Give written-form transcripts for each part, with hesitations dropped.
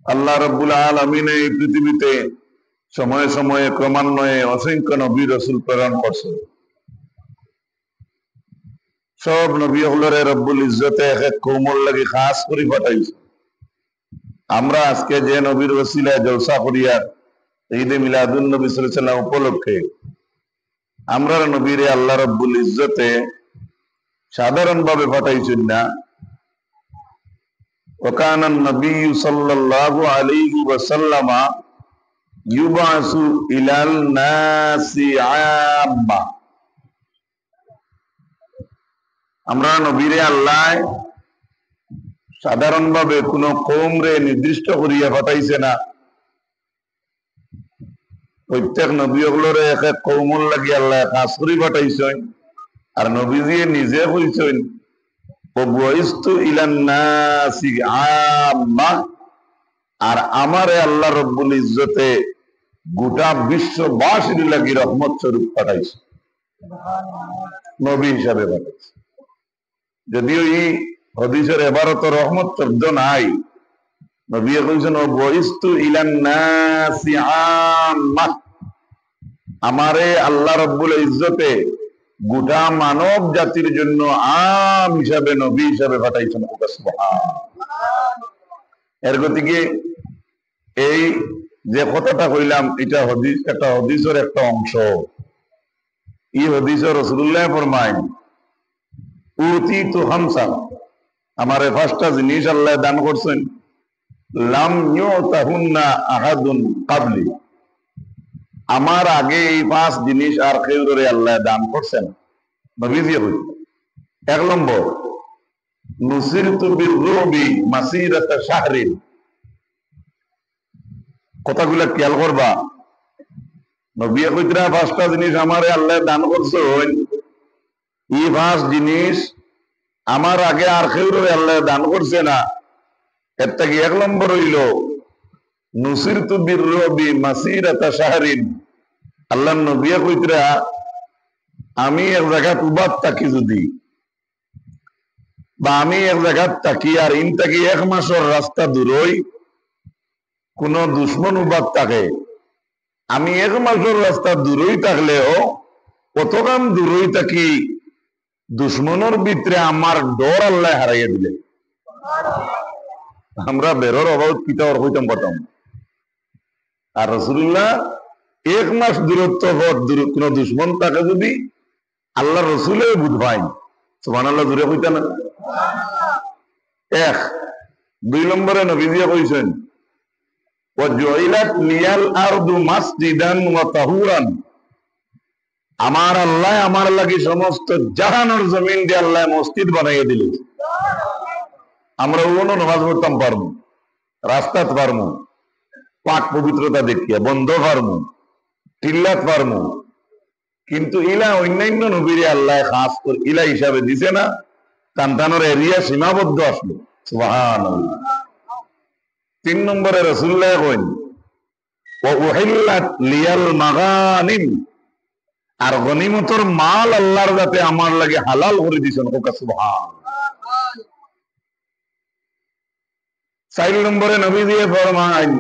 আল্লাহ রাব্বুল আলামিন এই পৃথিবীতে সময়ে সময়ে ক্রমান্বয়ে অসংখ্য নবী রাসূল প্রেরণ করছেন। সব নবী হলরে রব্বুল ইজ্জতে এক এক কওমের লাগি খাস করে পাঠাইছে। আমরা আজকে যে নবীর ওসিলায় জলসা করিয়া ঈদে মিলাদুন নবী সাল্লাল্লাহু আলাইহি ওয়াসাল্লাম উপলক্ষে আমরা নবীরে আল্লাহ রাব্বুল ইজ্জতে সাধারণভাবে পাঠাইছেন না। وكان النبي صلى الله عليه وسلم يبعث إلى الناس عامة। আমরা নবীরে আল্লাহ সাধারণভাবে কোন কওমরে নির্দিষ্ট করিয়া পাঠাইছে না। প্রত্যেক নবীগুলোরে এক এক কওমের লাগি আল্লাহ খাস করে পাঠাইছেন। আর নবীজি নিজে কইছেন ওয়াইস্তু ইলান নাসি আম্মা, আর আমারে আল্লাহ রব্বুল ইজ্জতে গোটা বিশ্ববাসীর লাগি রহমত স্বরূপ পাঠাইছে, নবী হিসাবে পাঠাইছে। যদিও এই হাদিসের এবারত রহমত শব্দ নাই, নবী কইছেন ওয়াইস্তু ইলান নাসি আম্মা, আমারে আল্লাহ রব্বুল ইজ্জতে গোটা মানব জাতির জন্য আম হিসাবে নবী হিসাবে পাঠাইছেন। এর গতিকে এই যে কথাটা কইলাম এটা একটা হাদিসের একটা অংশ। এই হাদিসে রাসূলুল্লাহ ফরমায় উতিতু হামসা, আমারে পাঁচটা জিনিস আল্লাহ দান করছেন, লাম ইউতাহুন্না আহাদুন ক্বাবলি, আমার আগে এই পাঁচ জিনিস আর কেউ ধরে আল্লাহ দান করছেন। নবীজি বলেন, এক নম্বর নুসিরতু বিররুবি মাসিরাতা শাহরিন। কথাগুলা খেয়াল করবা, নবী কইতরা পাঁচটা জিনিস আমারে আল্লাহ দান করছেন, এই পাঁচ জিনিস আমার আগে আর কেউ ধরে আল্লাহ দান করছে না। এর থেকে এক নম্বর হইল নুসিরতু বিররুবি মাসিরাতা শাহরিন। আল্লাহ নবী কইতরা আমি এক জায়গা উবাদ থাকি যদি, বা আমি এক জায়গা থাকি আর ইন থাকি এক মাসের রাস্তা দূরই কোন দুশ্মন উবাদ থাকে, আমি এক মাসের রাস্তা দূরই থাকলেও কতখান দূরই থাকি দুশ্মনের ভিতরে আমার ডর আল্লাহ হারাইয়া দিলে। আমরা বেরোর অভাব পিতার হইতাম পারতাম। আর রাসূলুল্লাহ এক মাস দূরত্ব কোন দুশ্মন থাকে যদি আল্লাহ রসুলে বুধ ভাই সুবহানাল্লাহ দূরে হইতা না। এক, দুই নম্বরে নবীজি কইছেন ওয়াজুইলাত লিয়াল আরদু মাসজিদান ওয়া তাহুরান, আমার আল্লাহ আমার লাগি সমস্ত জাহানের জমিন দিয়ে আল্লাহ মসজিদ বানাইয়া দিল। আমরা ওনো নামাজ পড়তাম পারমু, রাস্তাত পারমু, পাক পবিত্রতা দেখিয়া বন্ধ পারমু, টিল্লাত পারমু, কিন্তু ইলা অন্যান্য নবীরে আল্লাহ খাস করে ইলা হিসাবে দিছে না। কান্তানোর এরিয়া সীমাবদ্ধ আসলো। সুবহানাল্লাহ। তিন নম্বরে রাসূলুল্লাহ কইন ওয়া উহিল্লাত লিয়াল মাগানিম, আর গনিমতের মাল আল্লাহর যাতে আমার লাগে হালাল করে দিছেন। সুবহানাল্লাহ। চার নম্বরে নবী দিয়ে ফরমান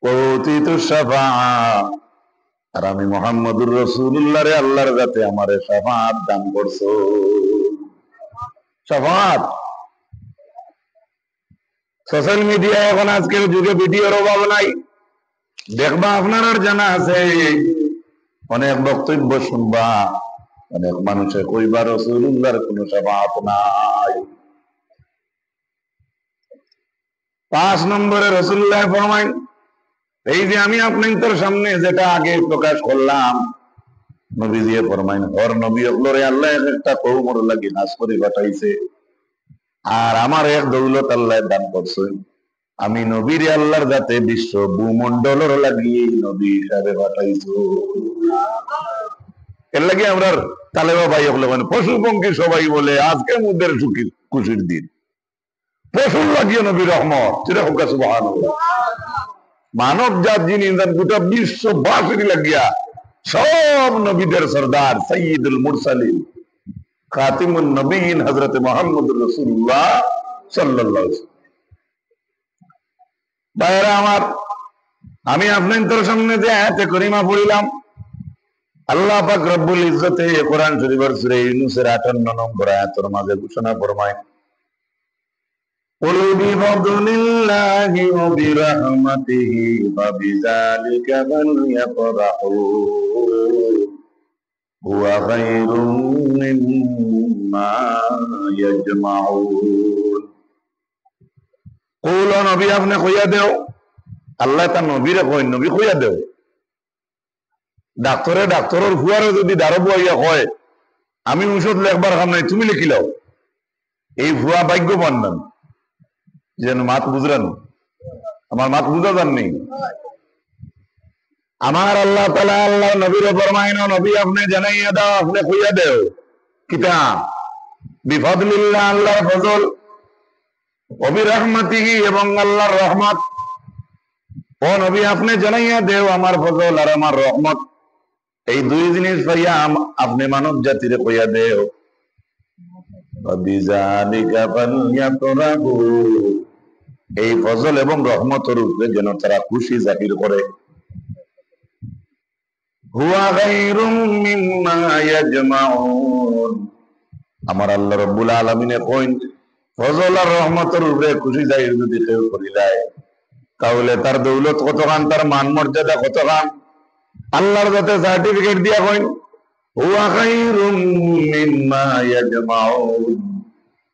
ওতিতু শাফাআ, আর আমি মুহাম্মদুর রাসূলুল্লাহ রে আল্লাহর যাতে আমারে শাফাআত দান করছো। শাফাআত সোশ্যাল মিডিয়ায় এখন আজকের যুগে ভিডিওর অভাব নাই। দেখবা আপনার জানা আছে, অনেক বক্তব্য শুনবা, অনেক মানুষের কইবা রাসূলুল্লাহর কোনো শাফাআত নাই। 5 নম্বরে রাসূলুল্লাহ ফরমায় এই যে আমি আপনাদের সামনে যেটা আগে প্রকাশ করলাম, নবীজি ফরমায় হর নবী হলরে আল্লাহ একটা কওমের লাগি নাস করে পাঠাইছে, আর আমার এক দৌলত আল্লাহ দান করছেন। আমি নবীর আল্লাহর যাতে বিশ্ব ভূমণ্ডলের লাগি নবী হিসাবে পাঠাইছো। এর লাগি আমরা তালেবা ভাই হলো মানে পশু পঙ্খী সবাই বলে আজকে মুদের খুশির দিন, পশুর লাগিয়ে নবী রহমত। সেটা হোক সুবহানাল্লাহ। মানব জাত যিনি গোটা বিশ্ববাসীর লাগিয়া সব নবীদের সরদার সৈয়দুল মুরসালিন খাতিমুন নবীন হযরত মুহাম্মদুর রাসূলুল্লাহ সাল্লাল্লাহু আলাইহি ওয়াসাল্লাম। ভাইরা আমার, আমি আপনাদের সামনে যে আয়াতে করিমা পড়িলাম, আল্লাহ পাক রব্বুল ইজ্জতে কোরআন শরীফের সূরা ইউনূসের 58 নম্বর আয়াতের মাঝে ঘোষণা ফরমায়, কুল বিফদলিল্লাহি ওয়া বিরহমাতিহি ফাবিযালিকা ফালইফরাহু হুয়া খায়রুম মিম্মা ইয়াজমাউন। কুল নবী আপনি কইয়া দেও, আল্লাহ তার নবীরে কয়, নবী কইয়া দেও, ডাক্তারের হুয়ারে যদি দাঁড়াবো হইয়া কয় আমি ঔষধ লেখবার কাম নাই, তুমি লিখিলাও, এই ভুয়া ভাগ্যবান নাম। যেন মাত বুঝলেন, আমার মাত বুঝা যান নেই। আমার আল্লাহ তাআলা আল্লাহ নবীর ফরমায় না, নবী আপনি জানাইয়া দাও, আপনি কইয়া দেও কিতা বিফদলিল্লাহ, আল্লাহর ফজল, ওয়া বিরহমাতিহি, এবং আল্লাহর রহমত। ও নবী আপনি জানাইয়া দেও আমার ফজল আর আমার রহমত, এই দুই জিনিস পাইয়া আপনি মানব জাতিরে কইয়া দেও, বিযালিকা ফালইফরাহু, এই ফজল এবং রহমতের উপরে যেন তারা খুশি জাহির করে। হুয়া খায়রুম মিম্মা ইয়াজমাউন, আমার আল্লাহ রাব্বুল আলামিনে কইন ফজল আর রহমতের উপরে খুশি জাহির যদি কেউ করিলায়, তাহলে তার দৌলত কতখান, তার মান মর্যাদা কতখান। আল্লাহর যাতে সার্টিফিকেট দিয়া কইন হুয়া খায়রুম মিম্মা ইয়াজমাউন,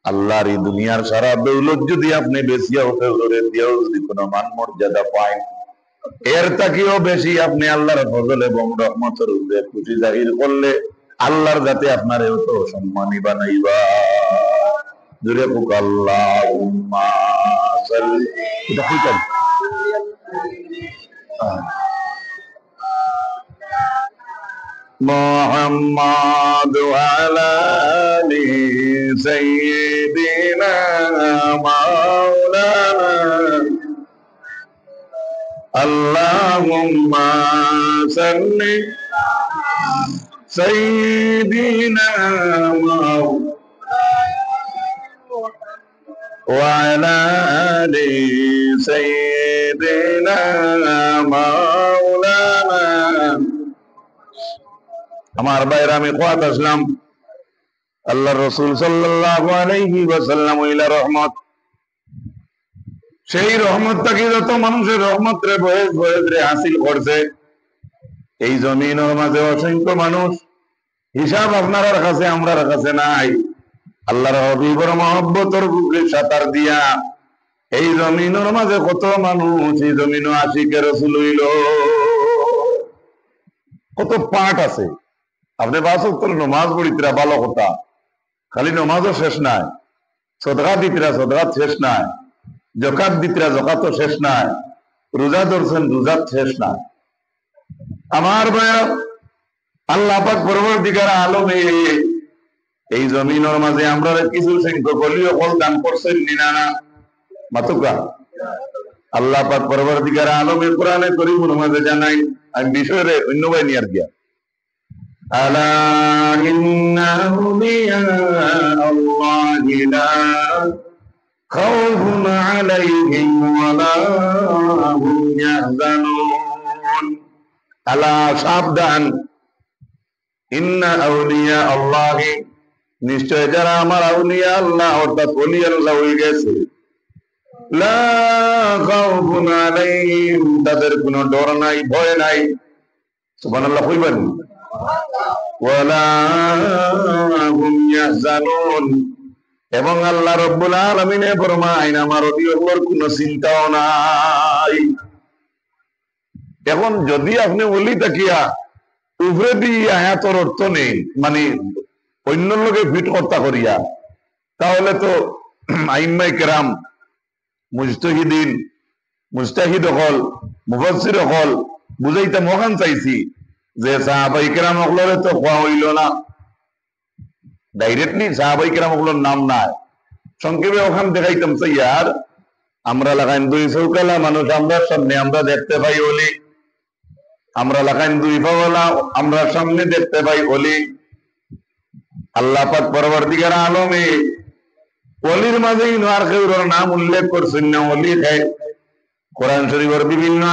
আল্লাহর এই দুনিয়ার সারা দৌলত যদি আপনি বেশিয়া উঠে ধরে দিয়েও যদি কোনো মান মর্যাদা পায়, এর তাকেও বেশি আপনি আল্লাহর ফজল এবং রহমতের উপরে খুশি জাহির করলে আল্লাহর যাতে আপনার এত সম্মানী বানাইবা। জুড়ে বুক আল্লাহুম্মা সাল্লি, এটা কইতাম মুহাম্মাদ ওয়া আলা আলি সাইয়্যিদিনা মাওলানা আল্লাহুম্মা সাল্লি সাইয়্যিদিনা ওয়া আলা আলি সাইয়্যিদিনা মাওলানা। আমার ভাইরা, আমি কোয়াত আসলাম আল্লাহ রসুল সাল্লাল্লাহু আলাইহি ওয়াসাল্লাম হইলা রহমত। সেই রহমতটাকে যত মানুষের রহমত রে বয়েস রে হাসিল করছে, এই জমিনের মাঝে অসংখ্য মানুষ, হিসাব আপনার কাছে আমরার কাছে নাই। আল্লাহর হাবিবের মহব্বতের বুকে সাঁতার দিয়া এই জমিনের মাঝে কত মানুষ, এই জমিনও আশিকে রাসূল হইল। কত পাঠ আছে, আপনি 5 ওয়াক্ত নামাজ পড়িতরা ভালো কথা, খালি নামাজও শেষ নাই, সদকা দিতরা সদকাত শেষ নাই, যাকাত দিতরা যাকাতও শেষ নাই, রোজা ধরছেন রোজাত শেষ নাই। আমার ভাইয়া, আল্লাহ পাক পরবর্তীকার আলমে এই জমিনের মাঝে আমরা কিছু সংখ্যক হলিও ফল দান করছেন না না মাতুকা। আল্লাহ পাক পরবর্তীকার আলমে কোরআনে কারীমের মাঝে জানাই, আমি বিষয়ে অন্য ভাই নিয়ার গিয়া, আলা ইন্না আউলিয়া আল্লাহি লা খাউফুন আলাইহিম ওয়া লা হুম ইয়াহজানুন। আলা, সাবধান, ইন্না আউলিয়া আল্লাহি, নিশ্চয় যারা আমার আউলিয়া আল্লাহ অর্থাৎ ওলি আল্লাহ হয়ে গেছে, লা খাউফুন আলাইহিম, তাদের কোনো ডর নাই, ভয় নাই। সুবহানাল্লাহ কইবেন, ওয়া লা হুম ইয়াহজানুন, এবং আল্লাহ রাব্বুল আলামিনে ফরমায় আমার ওলিগুলোর কোনো চিন্তাও নাই। এখন যদি আপনি ওলি তাকিয়া উপরে দিয়ে আয়াতের অর্থ নেই, মানে অন্য লোকে ফিট কর্তা করিয়া, তাহলে তো আইম্মায়ে কেরাম, মুজতাহিদিন, মুজতাহিদ হল, মুফাসসির হল বুঝাইতে মহান চাইছি যে সাহাবায়ে কেরাম হলরে তো কোয়া হইল না, ডাইরেক্টলি সাহাবায়ে কেরাম হলর নাম নাই, সংক্ষেপে ওখান দেখাইতাম চাইয়ার আমরা লাগাইন 2 চৌকালা মানুষ, আমরা সামনে আমরা দেখতে পাই ওলি, আমরা লাগাইন 2 পাওয়ালা আমরা সামনে দেখতে পাই ওলি। আল্লাহ পাক পরবর্তীকার আলমে ওলির মাঝে আর কেউর নাম উল্লেখ করছেন না, ওলি খায় কোরআন শরীফের বিভিন্ন